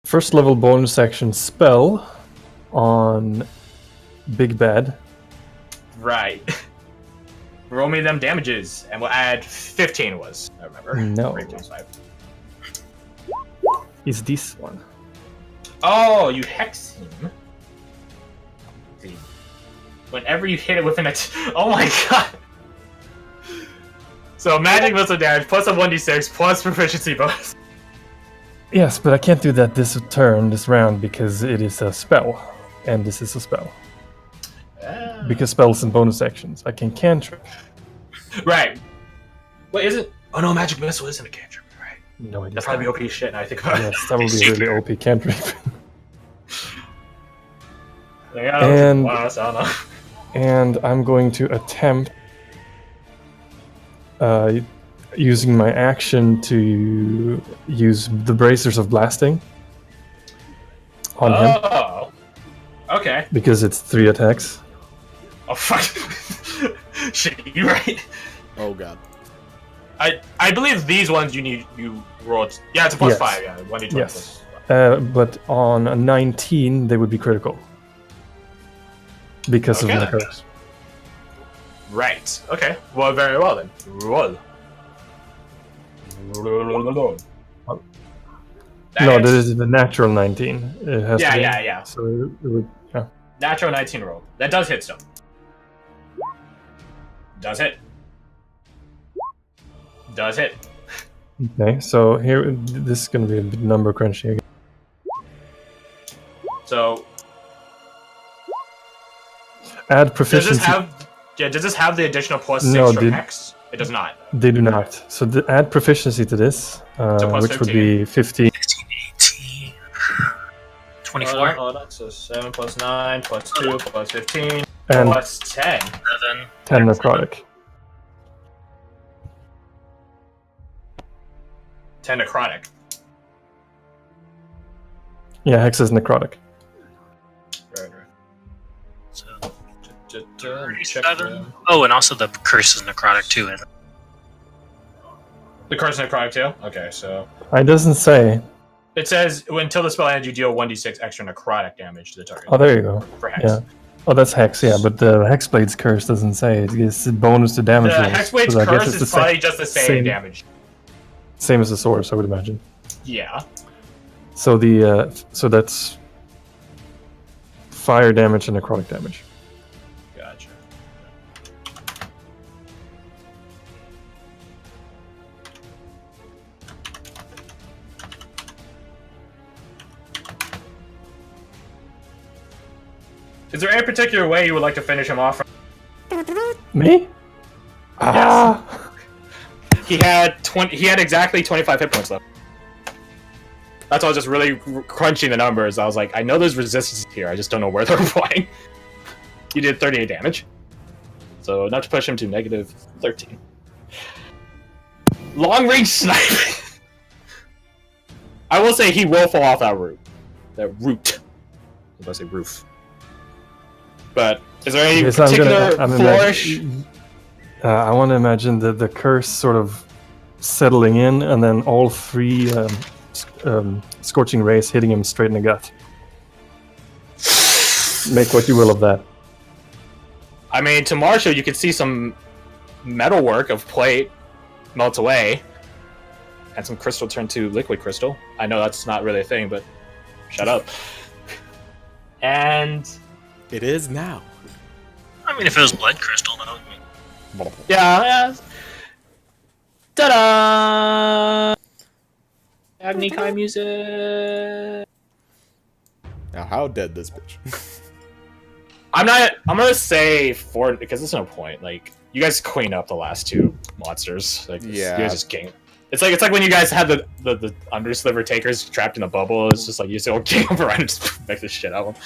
First level bonus action spell on Big Bad. Right. Roll me them damages, and we'll add 15 was, I remember. No. 5. Is this one. Oh, you hex him. See. Whenever you hit it within a... Oh my god! So magic missile damage plus a 1d6 plus proficiency bonus. Yes, but I can't do that this round, because it is a spell. And this is a spell. Because spells and bonus actions. I can cantrip. Right. Wait, is it? Oh no, magic missile isn't a cantrip, right? No, it is That'd probably be OP shit now I think about it. Yes, that would be really OP cantrip. And, I don't know. And I'm going to attempt using my action to use the Bracers of Blasting on him. Oh, okay. Because it's 3 attacks. Oh fuck! Shit, you're right. Oh god. I believe these ones you rolled. Yeah, it's a plus 5. Yeah, 1d20. Yes. But on a 19, they would be critical because of the curse. Right. Okay. Well, very well then. Roll. No, that is the natural 19. It has to be, yeah. So it would, yeah. Natural 19 roll. That does hit still. Does hit. Does hit. Okay, so here, this is going to be a bit number crunchy again. So, add proficiency. Does this have the additional plus 6 from Hex? It does not. They do not. So add proficiency to this, which 15. would be 15. 18. 24. Hold on. So 7 plus 9 plus 2 plus 15 and plus 10. 10 necrotic. 10 necrotic. Yeah, Hex is necrotic. Right. So, Check 37. Oh, and also the curse is necrotic too. the curse necrotic too? Okay, so... It doesn't say. It says, until the spell ends, you deal 1d6 extra necrotic damage to the target. Oh, there you go. For Hex. Yeah. Oh, that's Hex, yeah, but the Hexblade's curse doesn't say. It's a bonus to damage The rolls. Hexblade's So I guess curse it's is probably just the same damage. Same as the source, I would imagine. Yeah. So so that's fire damage and necrotic damage. Gotcha. Is there any particular way you would like to finish him off? Me? Ah! He had exactly 25 hit points left. That's why I was just really crunching the numbers. I was like, I know there's resistance here, I just don't know where they're applying. You did 38 damage. So not to push him to negative 13. Long range snipe. I will say he will fall off that root. That root. I was about to say roof. But is there any particular flourish? I want to imagine the curse sort of settling in, and then all 3 scorching rays hitting him straight in the gut. Make what you will of that. I mean, to Marshall, you could see some metalwork of plate melt away, and some crystal turn to liquid crystal. I know that's not really a thing, but shut up. And it is now. I mean, if it was blood crystal, though. yeah. Ta-da! Agni Kai music. Now, how dead this bitch? I'm gonna say 4 because there's no point. Like, you guys clean up the last 2 monsters. Like, yeah. You guys just game. It's like when you guys had the undersliver takers trapped in the bubble. It's just like you say, "Oh, game over," and just make this shit out of them.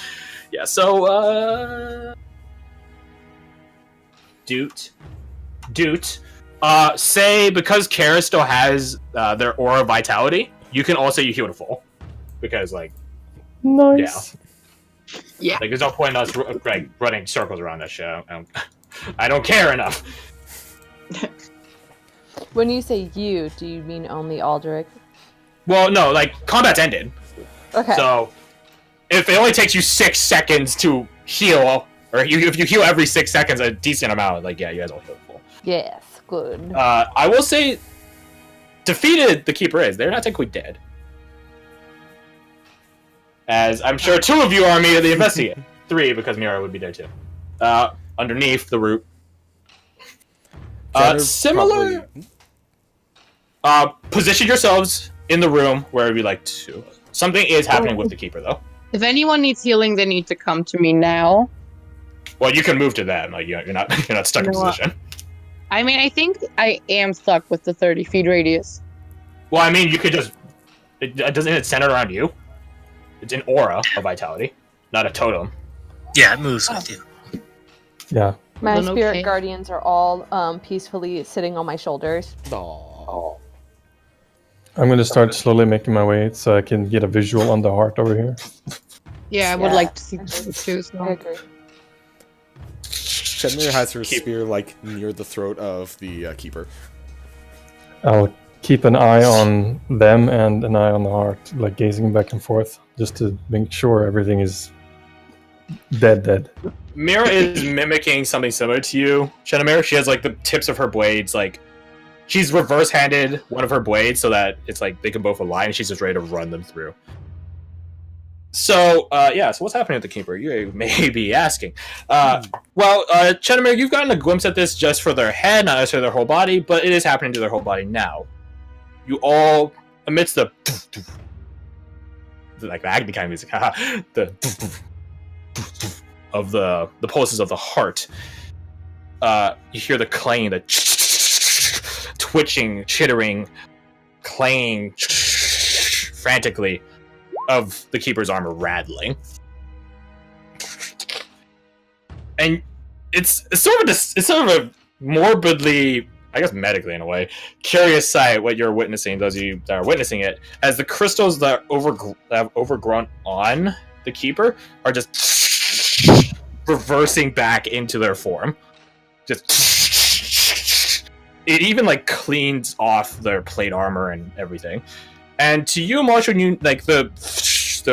Yeah. So, Doot. Say because Kara still has their aura vitality, you can also heal to full. Because like, nice. Yeah. Like, there's no point in us like running circles around that shit. I don't care enough. When you say you, do you mean only Aldrich? Well, no, like combat's ended. Okay. So, if it only takes you 6 seconds to heal, or if you heal every 6 seconds a decent amount, like, yeah, you guys all heal full. Yes, good. I will say, defeated the Keeper is. They're not technically dead. As I'm sure 2 of you are immediately investigating. 3, because Mira would be there too. Underneath the root. Similar. Position yourselves in the room where we like to. Something is happening with the Keeper, though. If anyone needs healing, they need to come to me now. Well, you can move to them. Like you're not stuck in position. I mean, I think I am stuck with the 30 feet radius. Well, I mean, you could just. Doesn't it center around you? It's an aura of vitality, not a totem. Yeah, it moves with you. Yeah. My Then spirit okay. guardians are all peacefully sitting on my shoulders. Aww. I'm gonna start slowly making my way so I can get a visual on the heart over here. Yeah, I would Yeah. like to see those too. I So. agree. Shenmue has her spear like near the throat of the keeper. I'll keep an eye on them and an eye on the heart, like gazing back and forth, just to make sure everything is dead. Mira is mimicking something similar to you, Shenamir. She has like the tips of her blades, like she's reverse-handed one of her blades so that it's like they can both align. And she's just ready to run them through. So, so what's happening with the Keeper? You may be asking. Shenamir, you've gotten a glimpse at this just for their head, not necessarily their whole body, but it is happening to their whole body now. You all, amidst the like the agony kind of music, the of the pulses of the heart, you hear the clanging, the twitching, chittering, clanging frantically of the Keeper's armor rattling, and it's sort of a morbidly, I guess medically in a way, curious sight what you're witnessing, those of you that are witnessing it, as the crystals that have overgrown on the Keeper are just reversing back into their form. Just it even like cleans off their plate armor and everything. And to you, Marshall, you like the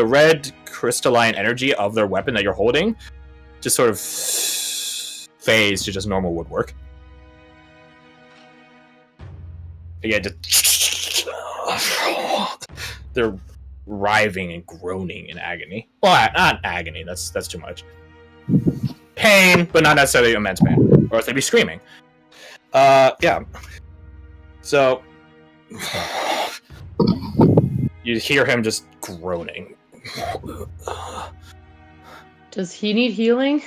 red crystalline energy of their weapon that you're holding just sort of fades to just normal woodwork. Yeah, just they're writhing and groaning in agony. Well, not agony. That's too much. Pain, but not necessarily immense pain, or else they'd be screaming. Yeah. So you hear him just groaning. Does he need healing?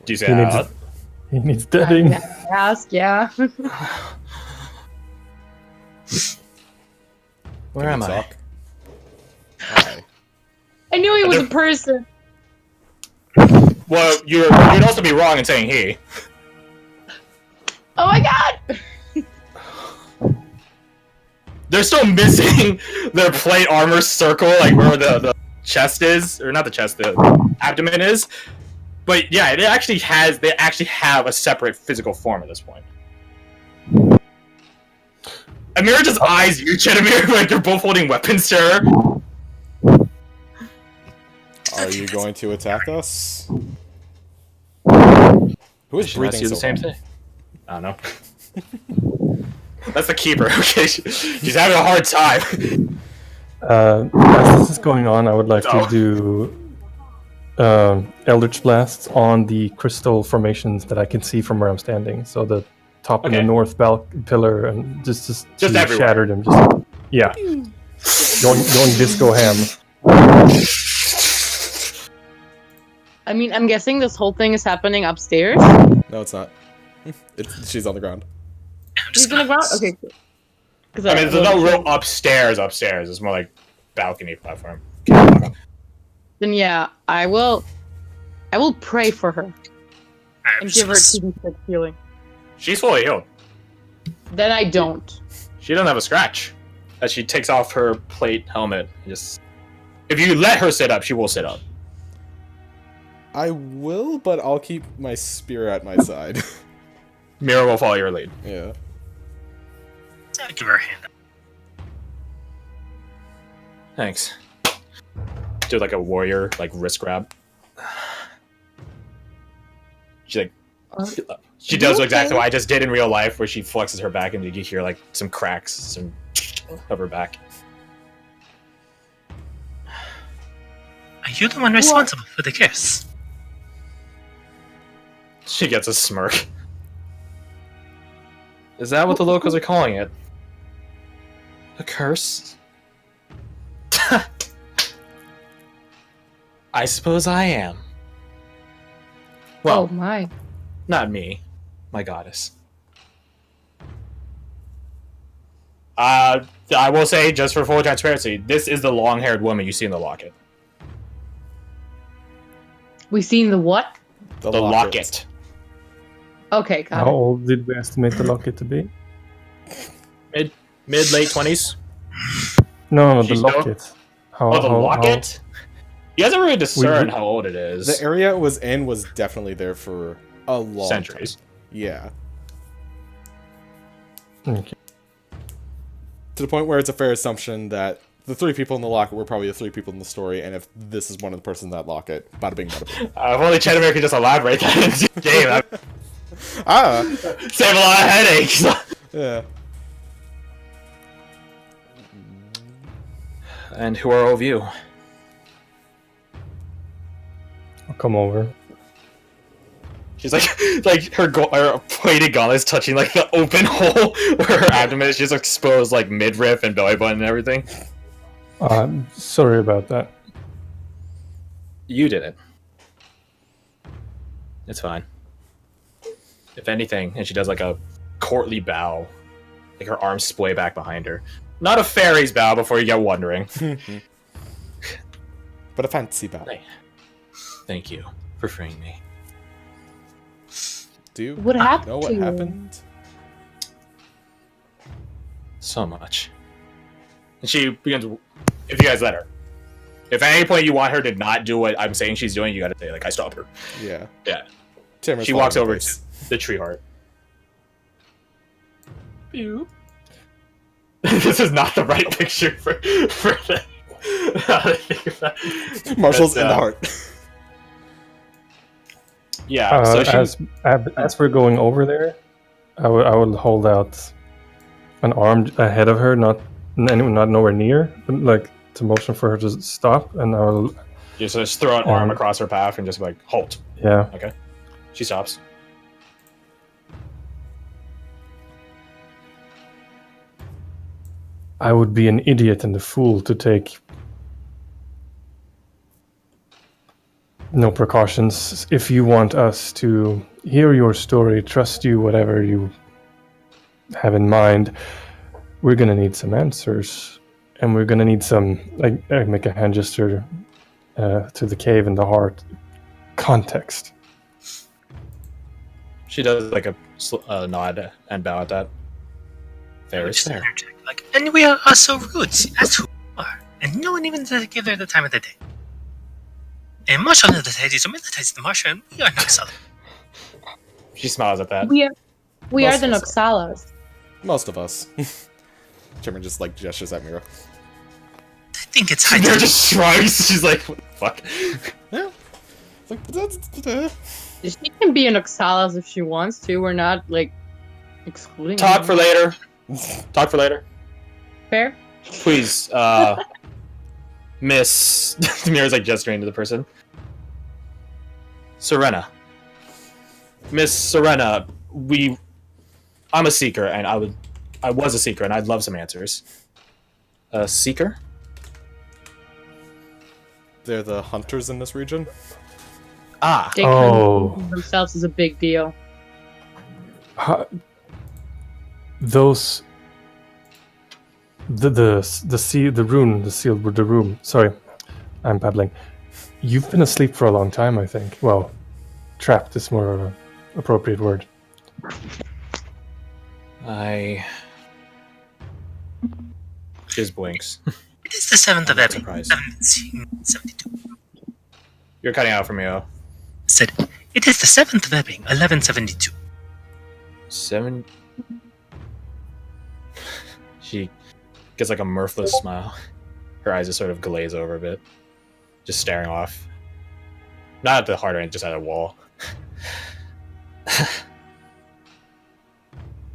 Do you say He that needs, out? he needs deading. Ask, yeah. Where am I? Talk. Hi. I knew he was a person. Well, you'd also be wrong in saying he. Oh my god! They're still missing their plate armor circle, like where the chest is, or not the chest, the abdomen is. But yeah, they actually have a separate physical form at this point. Amira just eyes you, Chetamir, like you're both holding weapons to her. Are you going to attack us? Who is She wants breathing to do the so same hard? thing. I don't know. That's the Keeper. Okay, she's having a hard time. As this is going on, I would like to do Eldritch Blasts on the crystal formations that I can see from where I'm standing. So the top and the Okay. north pillar, and just everywhere. shatter them. Yeah, going disco ham. I mean, I'm guessing this whole thing is happening upstairs. No, it's not. She's on the ground. I'm He's just gonna gonna go out? Okay, cool. 'Cause I mean, there's no real upstairs. It's more like balcony platform. Then yeah, I will pray for her I'm and just give her gonna 2d6 healing. She's fully healed. Then I don't. She doesn't have a scratch. As she takes off her plate helmet, if you let her sit up, she will sit up. I will, but I'll keep my spear at my side. Mira will follow your lead. Yeah. give her a hand. Thanks. Do like a warrior like wrist grab. She like she does exactly what I just did in real life, where she flexes her back and you hear like some cracks of her back. Are you the one responsible for the curse? She gets a smirk. Is that what the locals are calling it? A curse? I suppose I am. Well, Oh my. not me, my goddess. I will say, just for full transparency, this is the long-haired woman you see in the locket. We seen the what? The locket. Okay, got How it. old did we estimate the locket to be? Mid late 20s. No, the She's no- locket. How, Oh, the how- locket. You guys don't really discern We- how old it is. The area it was in was definitely there for a long Centuries. time. Yeah. Okay. To the point where it's a fair assumption that the 3 people in the locket were probably the 3 people in the story, and if this is one of the persons in that locket, bada bing, bada boom. If only Cheddar could just elaborate that into the game. That would save a lot of headaches. Yeah. And who are all of you? I'll come over. She's like her pointed gauntlets touching like the open hole where her abdomen is just exposed, like midriff and belly button and everything. Sorry about that. You did it. It's fine. If anything, and she does like a courtly bow, like her arms splay back behind her. Not a fairy's bow before you get wondering. But a fancy bow. Thank you for freeing me. Do you What happened know to what you? happened? So much. And she begins, if you guys let her. If at any point you want her to not do what I'm saying she's doing, you gotta say, like, I stop her. Yeah. Yeah. Timmer's She walks following over this. to the tree heart. Pew. This is not the right picture for that. Now that I think of that. Marshall's But, in the heart. Yeah, so she, As we're going over there, I will hold out an arm ahead of her, not nowhere near, but like to motion for her to stop, and I will. just throw an arm across her path and just be like, halt. Yeah. Okay. She stops. I would be an idiot and a fool to take no precautions. If you want us to hear your story, trust you, whatever you have in mind, we're gonna need some answers, and we're gonna need some. I make a hand gesture to the cave in the heart. Context. She does like a nod and bow at that. Fair is Just fair. interject, like, and we are so rude. That's who we are. And no one even to give her the time of the day. And Marshall of the Teddies, or the Marshall, and we are Noxala. She smiles at that. We are Most the of us Noxalas. Most of us. Timmer just like gestures at Mira. I think it's high Mira time. just shrugs. She's like, what the fuck? Yeah. It's like, She can be an Noxalas if she wants to. We're not like excluding. Talk for anyone. later. Talk for later. Fair. Please, Miss. Mira's like gesturing to the person. Serena. Miss Serena, I'm a seeker, and I was a seeker, and I'd love some answers. A seeker? They're the hunters in this region. Ah, They Oh. kind of themselves is a big deal. Those the seal, the rune, the seal with the room. Sorry, I'm babbling. You've been asleep for a long time, I think. Well, trapped is more of an appropriate word. Just blinks. It is the 7th of I'm Epping, surprised. 1172. You're cutting out for me, oh. Said, it is the 7th of Epping, 1172. 7. She gets like a mirthless smile. Her eyes just sort of glaze over a bit, just staring off. Not at the heart end, just at a wall.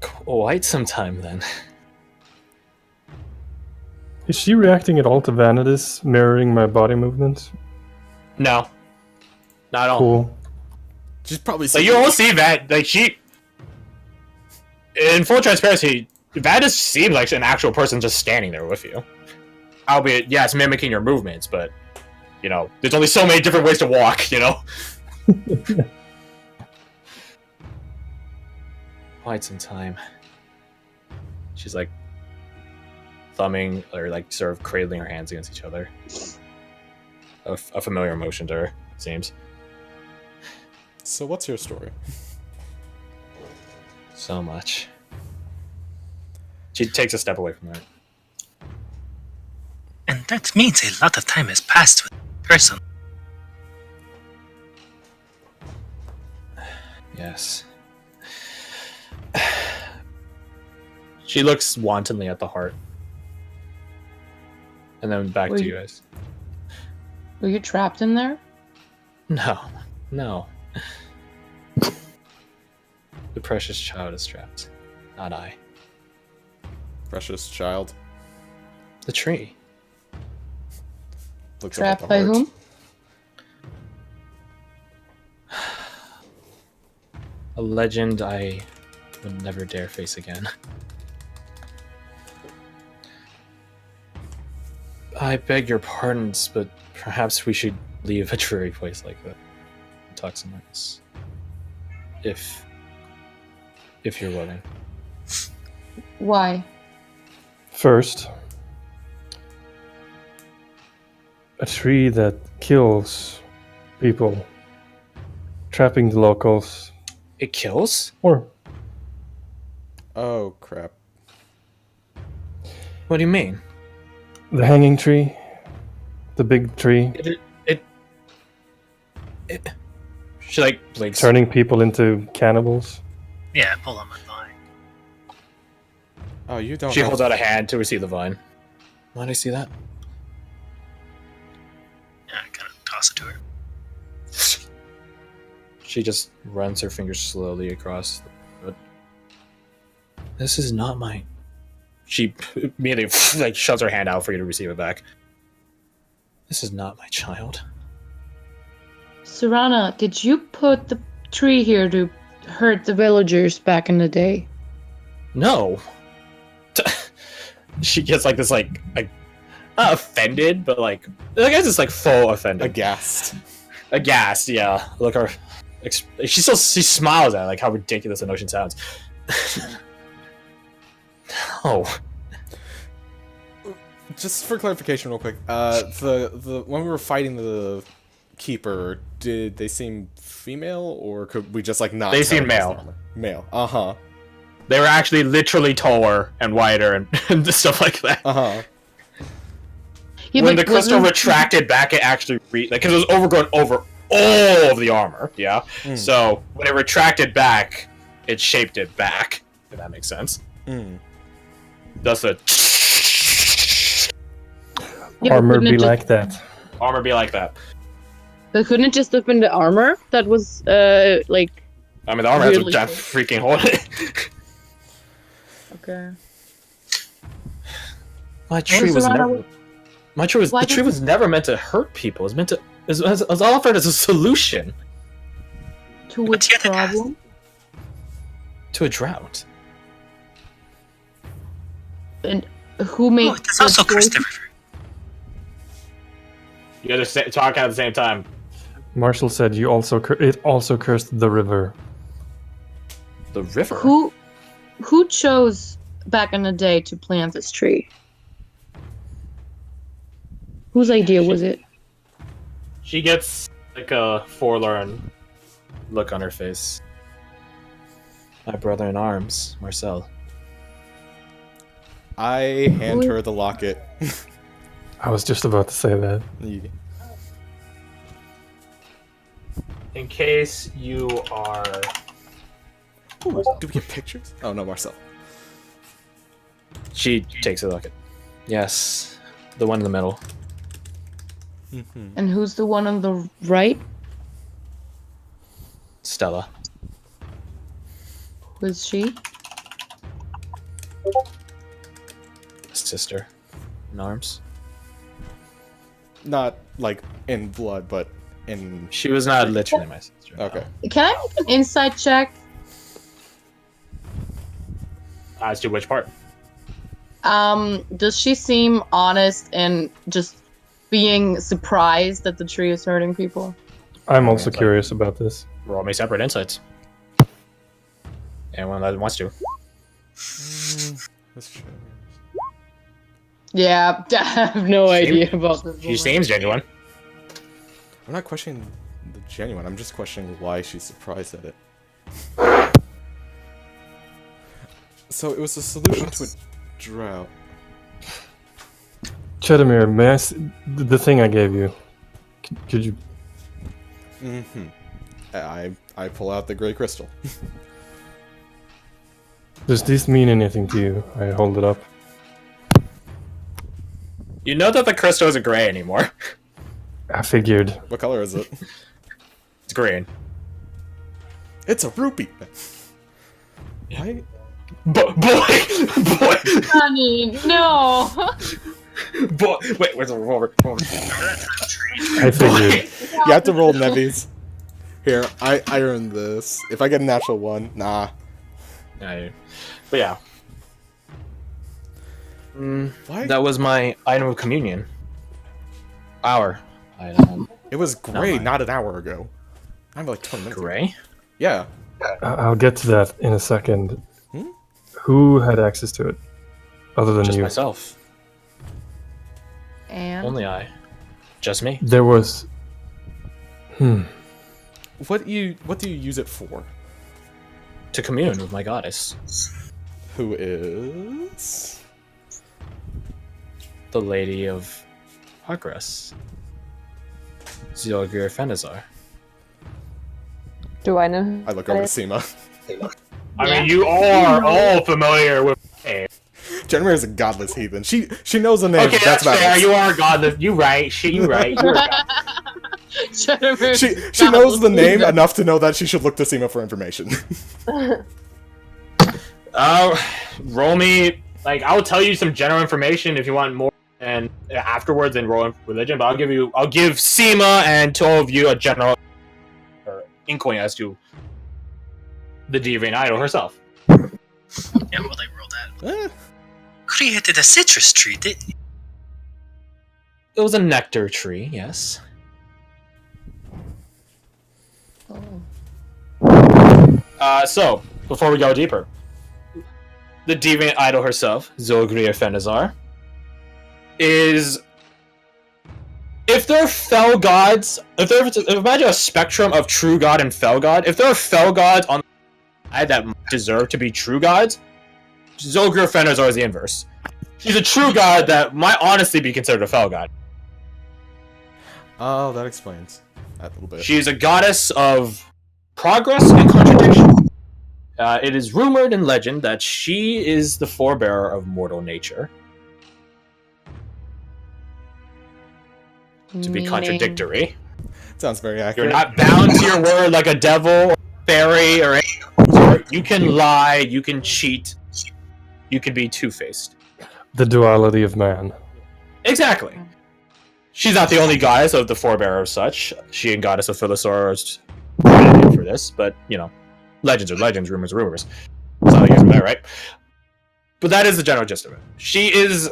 Quite some time then. Is she reacting at all to Vanitas mirroring my body movements? No, not at all. Cool. She's probably Like you almost see that, like she. In full transparency, that just seems like an actual person just standing there with you. Albeit, yeah, it's mimicking your movements, but you know, there's only so many different ways to walk. You know. Quite some time. She's like thumbing or like sort of cradling her hands against each other. A familiar motion to her, it seems. So what's your story? So much. She takes a step away from her. And that means a lot of time has passed with the person. Yes. She looks wantonly at the heart. And then back to you guys. Were you trapped in there? No. No. The precious child is trapped. Not I. Precious child. The tree. Looks Trapped up by at the heart. whom? A legend I would never dare face again. I beg your pardons, but perhaps we should leave a dreary place like that and talk somewhere else. If you're willing. Why? First, a tree that kills people, trapping the locals, It kills? or Oh crap. What do you mean? the hanging tree, the big tree, She like blinks. turning people into cannibals. Yeah, pull on my vine. Oh, you don't. She have- holds out a hand to receive the vine. Why did I see that? Yeah, I kind of toss it to her. She just runs her fingers slowly across the road. This is not mine. She immediately like shoves her hand out for you to receive it back. This is not my child. Serana, did you put the tree here to hurt the villagers back in the day? No. She gets like this like not offended, but like I guess it's like full offended. aghast. Aghast, yeah. Look, her. She smiles at it, like how ridiculous the notion sounds. No. Just for clarification, real quick, the when we were fighting the keeper, did they seem female or could we just like not? They tell seem because male. they're armor? Male. Uh huh. They were actually literally taller and wider and stuff like that. Uh huh. Yeah, When the but crystal wasn't- retracted back, it actually because it was overgrown over all of the armor. Yeah. Mm. So when it retracted back, it shaped it back. If that makes sense. Mm. Thus the Yeah, but Armor couldn't it be just- like that. armor be like that. But couldn't it just have been the armor that was like? I mean, the armor has a Really? giant freaking hole in it. Okay. My tree was Serana, never. My tree was why the tree did- was never meant to hurt people. It was meant to. It was offered as a solution To What's which the other task? problem? to a drought. And who made? Oh, it does also the curse the poison? river. You guys are talking at the same time. Marshall said you also it also cursed the river. The river. Who chose back in the day to plant this tree? Whose idea was it? She gets like a forlorn look on her face. My brother in arms, Marcel. I hand her the locket. I was just about to say that. Yeah. In case you are. Do we get pictures? Oh no, Marcel. She takes a look at. Yes, The one in the middle. And who's the one on the right? Stella. Who is she? Sister. In arms. Not like in blood, but in. She was not literally my sister. no. Okay. Can I make an insight check? As to which part? Does she seem honest and just being surprised that the tree is hurting people? I'm also curious about this. Roll me separate insights. Anyone that wants to. Let's check. Yeah, I have no idea about this. She woman. seems genuine. I'm not questioning the genuine. I'm just questioning why she's surprised at it. So it was a solution to a drought. Chetamir, may I the thing I gave you? Could you? I pull out the gray crystal. Does this mean anything to you? I hold it up. You know that the crystal isn't gray anymore. I figured. What color is it? It's green. It's a rupee. Why? Boy! Honey, no. Boy! Wait, where's the revolver? I figured. You have to roll Nevies. Here, I earned this. If I get a natural one, nah. Yeah, but yeah. Why? That was my item of communion. Our item. It was gray mine. not an hour ago. I'm like 20 minutes. Gray? Yeah. I'll get to that in a second. Hmm? Who had access to it, other than Just you? myself. And Only I. Just me. There was. What do you use it for? To commune with my goddess. Who is? The Lady of Progress. Zilgir Fenazar. Do I know? I look over to Seema. I mean, you are all familiar with. Jennifer is a godless heathen. She knows the name. Okay, that's that's about fair. it. You are godless. You right. You right. You right. She knows the name enough to know that she should look to Seema for information. Roll me. Like, I'll tell you some general information if you want more, and afterwards, then roll in religion. But I'll give Seema and to all of you a general inkling as to the Deviant Idol herself. Yeah, well, they rolled that. Eh, Created a citrus tree, didn't you? It was a nectar tree, yes. So, before we go deeper, the Deviant Idol herself, Zilgria Fenazar, is... If there are fell gods, imagine a spectrum of true god and fell god. If there are fell gods on the side that deserve to be true gods, Zilgria Fenazar is the inverse. She's a true god that might honestly be considered a fell god. oh, that explains that a little bit. She is a goddess of progress and contradiction. It is rumored in legend that she is the forebearer of mortal nature. To be Meaning- contradictory. Sounds very You're accurate. not bound to your word like a devil, or fairy, or anything. You can lie, you can cheat, you can be two-faced. The duality of man. Exactly. She's not the only goddess of the forebearer of such. She and goddess of Philosaurus credited for this, but, you know, legends are legends, rumors are rumors. That's how they use that, right? But that is the general gist of it. She is...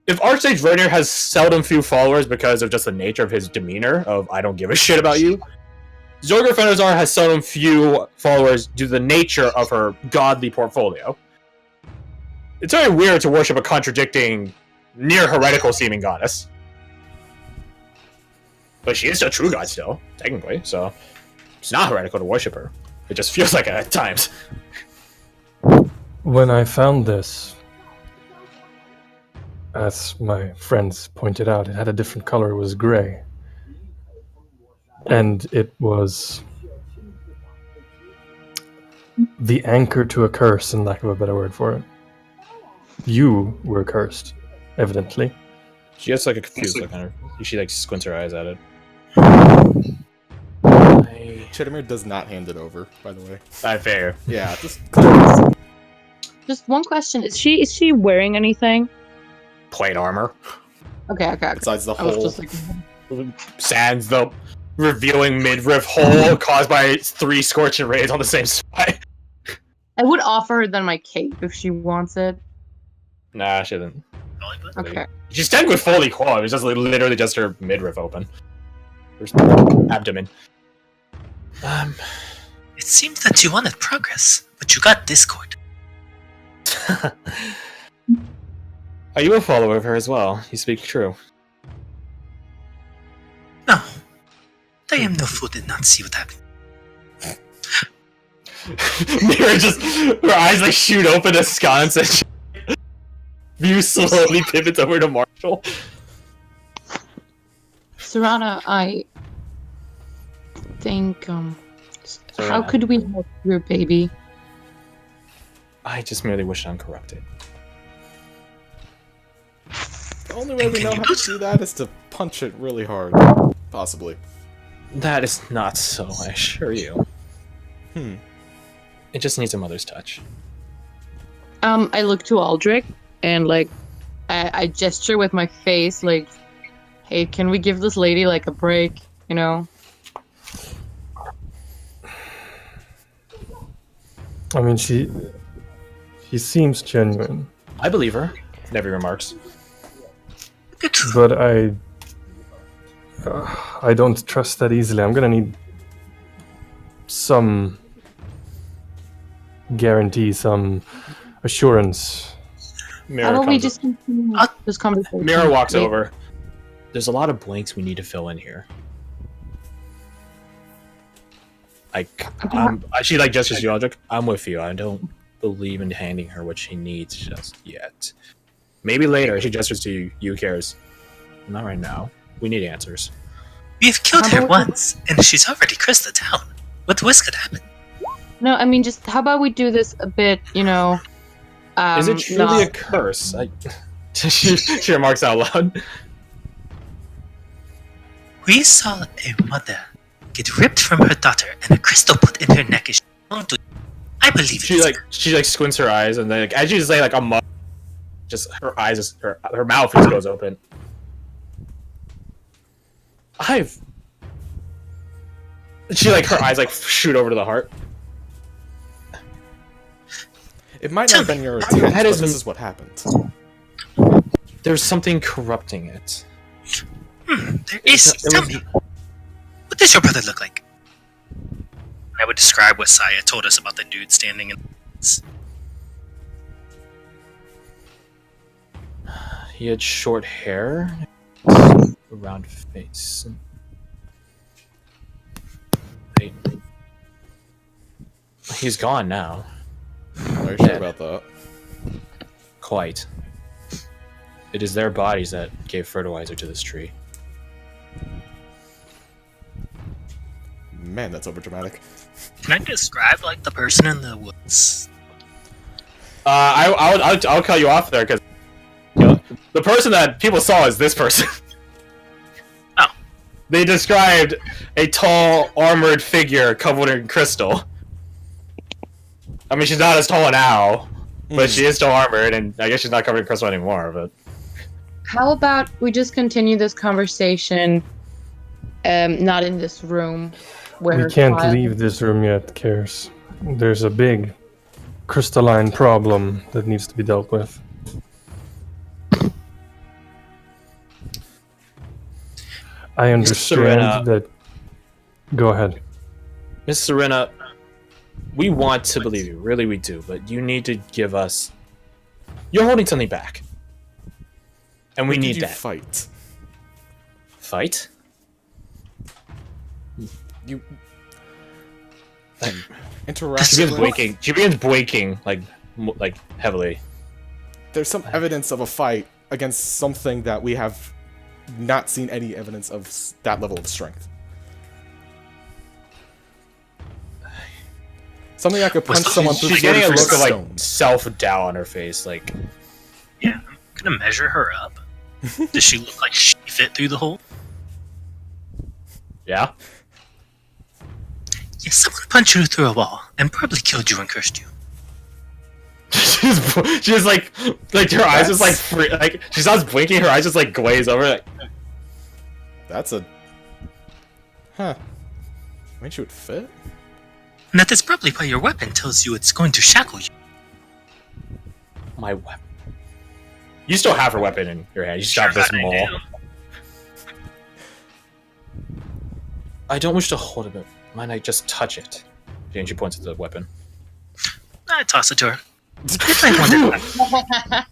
If Archsage Vernier has seldom few followers because of just the nature of his demeanor, of I don't give a shit about you, Zilgir Fenazar has seldom few followers due to the nature of her godly portfolio. It's very weird to worship a contradicting, near heretical seeming goddess. But she is a true god still, technically, so it's not heretical to worship her. It just feels like it at times. When I found this, as my friends pointed out, it had a different color. It was gray. And it was the anchor to a curse, in lack of a better word for it. You were cursed, evidently. She has like a confused look on her. She like squints her eyes at it. Chedamir does not hand it over, by the way. I fair. Yeah, just Just one question: is she wearing anything? Plate armor. Okay. besides the I was whole. just like, Sans the revealing midriff hole caused by 3 scorching rays on the same spot. I would offer her then my cape if she wants it. Nah, she didn't. Okay. She's technically fully clothed. It was just literally just her midriff open. Her abdomen. It seems that you wanted progress, but you got discord. Are you a follower of her as well? You speak true. No. I am no fool did not see what happened. Mira just, her eyes like shoot open askance and she view slowly pivots over to Marshall. Serana, I think how Serana. could we help your baby? I just merely wish I'm corrupted. The only way we know how to do that is to punch it really hard. Possibly. That is not so, I assure you. It just needs a mother's touch. I look to Aldrich and like I gesture with my face like, hey, can we give this lady like a break? You know? I mean, she seems genuine, I believe her. Never remarks. but I don't trust that easily. I'm gonna need some guarantee, some assurance. Mira How about we comes just continue this conversation? Mira walks Wait, over. There's a lot of blanks we need to fill in here. Like, she like gestures to Aldrich. I'm with you. I don't believe in handing her what she needs just yet. Maybe later. She gestures to you. You cares. Not right now. We need answers. We've killed How her about- once, and she's already cursed the town. What was could happen? No, I mean just how about we do this a bit, you know? Is it truly not- a curse? She remarks out loud. We saw a mother get ripped from her daughter and a crystal put in her neck. I believe it She is like squints her eyes and then like, as you say like a mother, just her eyes is her mouth just goes open. She like her eyes like shoot over to the heart. It might not have been your intent, That but is- this is what happened. There's something corrupting it. There is. It Tell was- me, what does your brother look like? I would describe what Saya told us about the dude standing in. He had short hair, a round face. Wait. He's gone now. Are you sure about that? Quite. It is their bodies that gave fertilizer to this tree. Man, that's overdramatic. Can I describe like the person in the woods? I'll cut you off there because the person that people saw is this person. Oh. They described a tall, armored figure covered in crystal. I mean, she's not as tall now, but she is still armored, and I guess she's not covered in crystal anymore. But How about we just continue this conversation not in this room where We her can't child- leave this room yet, Cares. There's a big crystalline problem that needs to be dealt with. I understand Serena. that. Go ahead. Miss Serena, we want to believe you, really we do, but you need to give us. You're holding something back, and we When did need you that. fight. Fight? You Like, interact. She begins with- breaking. She begins breaking like heavily. There's some evidence of a fight against something that we have not seen any evidence of that level of strength. Something that could punch someone through She's getting a 40 look of like stones. self-doubt on her face. Like, Yeah, I'm gonna measure her up. Does she look like she fit through the hole? Yeah. Yes, someone punched you through a wall and probably killed you and cursed you. she's like her eyes just like like she starts blinking. Her eyes just like glaze over. Like, That's a... Huh. I mean, she would fit? And that is probably why your weapon tells you it's going to shackle you. my weapon. You still have her weapon in your hand. You just got this I maul. do. I don't wish to hold it, but might I just touch it? And she points at the weapon. I toss it to her. If I wanted that.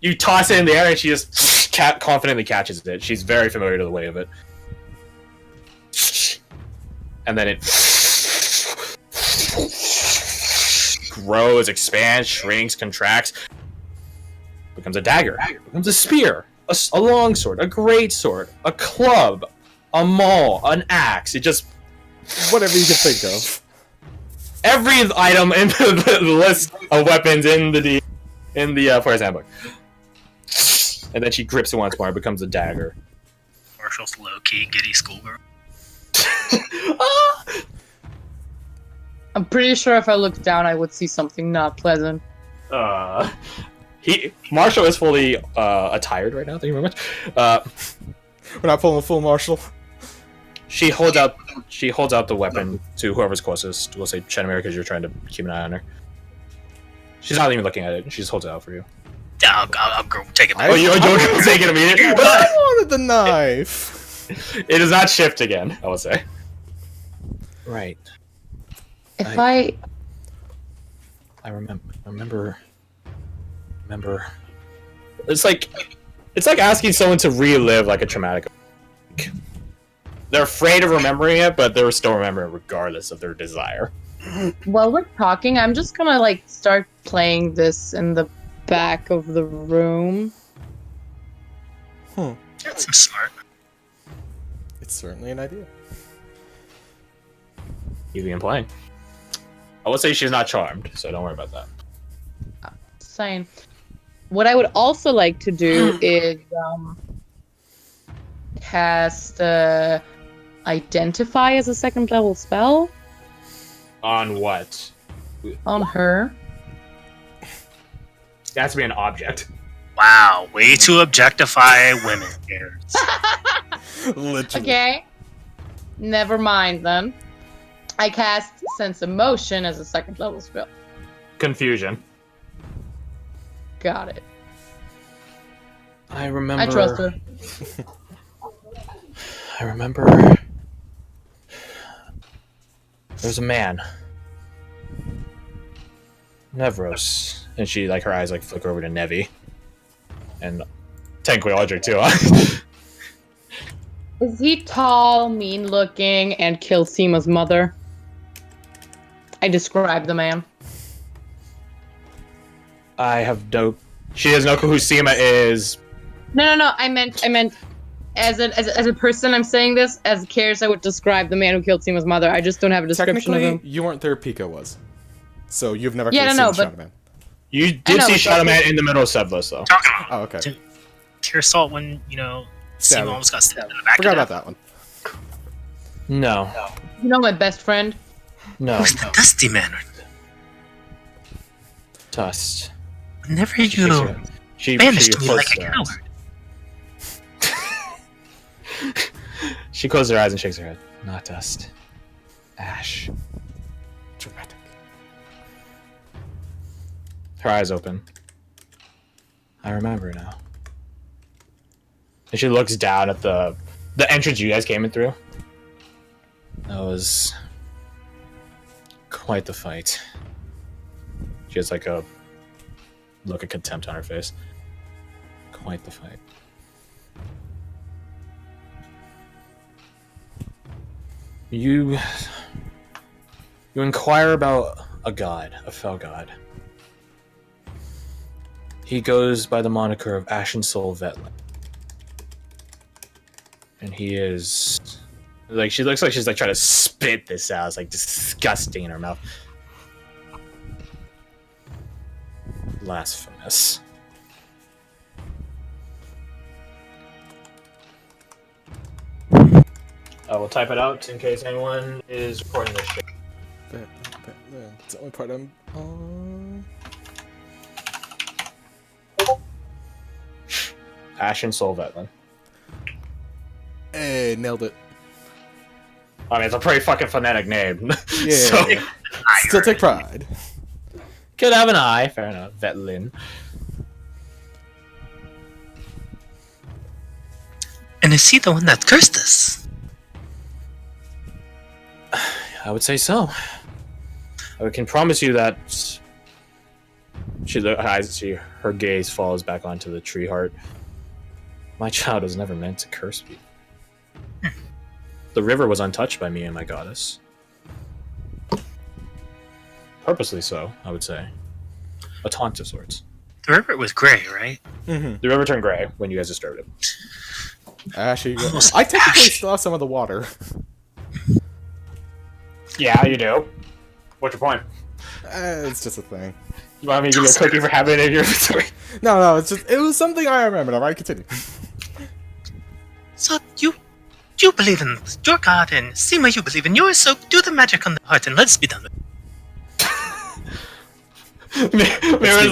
You toss it in the air, and she just confidently catches it. She's very familiar to the way of it. And then it grows, expands, shrinks, contracts, becomes a dagger, becomes a spear, a long sword, a great sword, a club, a maul, an axe. It just Whatever you can think of. every item in the list of weapons in the player's handbook. And then she grips it once more. It becomes a dagger. Marshall's low-key giddy schoolgirl. I'm pretty sure if I looked down, I would see something not pleasant. Marshall is fully attired right now. Thank you very much. We're not pulling a full Marshall. She holds out the weapon to whoever's closest. We'll say Chenamere because you're trying to keep an eye on her. She's not even looking at it. She just holds it out for you. Yeah, I'll go take it back. Oh, you're take it immediately. I wanted the knife. It does not shift again. I will say. Right. If I remember. It's like asking someone to relive like a traumatic. They're afraid of remembering it, but they're still remembering it regardless of their desire. While we're talking, I'm just gonna like start playing this in the back of the room. That's smart. It's certainly an idea. You begin playing. I would say she's not charmed, so don't worry about that. Saying. What I would also like to do is cast Identify as a second level spell On what? on her. It has to be an object. Wow, way to objectify women here. Literally. Okay. Never mind then. I cast Sense of Motion as a second level spell. Confusion. Got it. I remember. I trust her. I remember. There's a man. Nevros. And she, like, her eyes, like, flicker over to Nevi. And technically Audrey, too, huh? Is he tall, mean looking, and kills Seema's mother? I describe the man. I have no... She has no clue who Seema is. No. I meant as a person. I'm saying this as a character. I would describe the man who killed Seema's mother. I just don't have a description of Technically, him. you weren't there. Pika was, so you've never Yeah, seen no, Shadow but- Man. You did know, see but Shadow that's- Man in the middle of Sevlos, though. Talking about Oh, okay. Dude. pure salt when, you know, Stab Seema him. almost got stabbed in the back Forgot of about the that one. No. You know my best friend. No. Who's the dusty man? Dust. Whenever you She banished me closes like a her eyes. coward. She closes her eyes and shakes her head. Not dust. Ash. Dramatic. Her eyes open. I remember now. And she looks down at the entrance you guys came in through. That was quite the fight. She has like a look of contempt on her face. Quite the fight. You inquire about a god, a fell god. He goes by the moniker of Ashen Soul Vetland. And he is... Like, she looks like she's like trying to spit this out. It's like disgusting in her mouth. Blasphemous. I will type it out in case anyone is recording this shit. It's the only part I'm on. Ashen Soul Veteran. Hey, nailed it. I mean, it's a pretty fucking phonetic name. Yeah. So, Still take pride. could have an eye. Fair enough. Vetlin. And is he the one that cursed us? I would say so. I can promise you that her gaze falls back onto the tree heart. My child was never meant to curse me. The river was untouched by me and my goddess. Purposely so, I would say. A taunt of sorts. The river was gray, right? Mm-hmm. The river turned gray when you guys disturbed it. Actually, I technically still have some of the water. Yeah, you do. What's your point? It's just a thing. You want me to give you a cookie for having it in your inventory? No, it was something I remembered. Alright, continue. So you believe in your god, and Seema, you believe in yours, so do the magic on the heart and let's be done with it. Mira's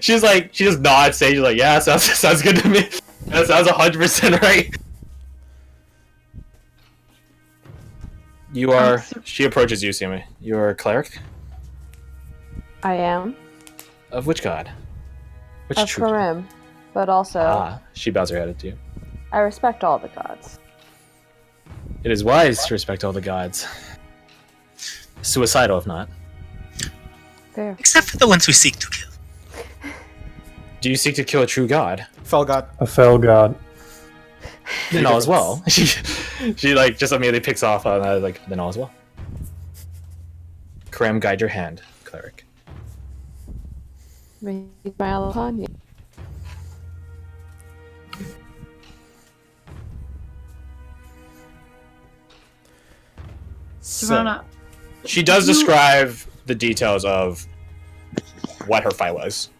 she just nods, saying, she's like, yeah, sounds good to me. That sounds 100% right. You are. She approaches you, Seema. You are a cleric? I am. Of which god? Which Of true god? Karim, but also She bows her head at you. I respect all the gods. It is wise to respect all the gods. Suicidal, if not. Fair. Except for the ones we seek to kill. Do you seek to kill a true god? Fell God. A fell god. Then all is well. She like just immediately picks off on that, like, then all is well. Karam, guide your hand, cleric. May he smile upon you. Savannah, She does describe the details of what her fight was.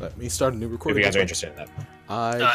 Let me start a new If recording. you guys are interested in that. I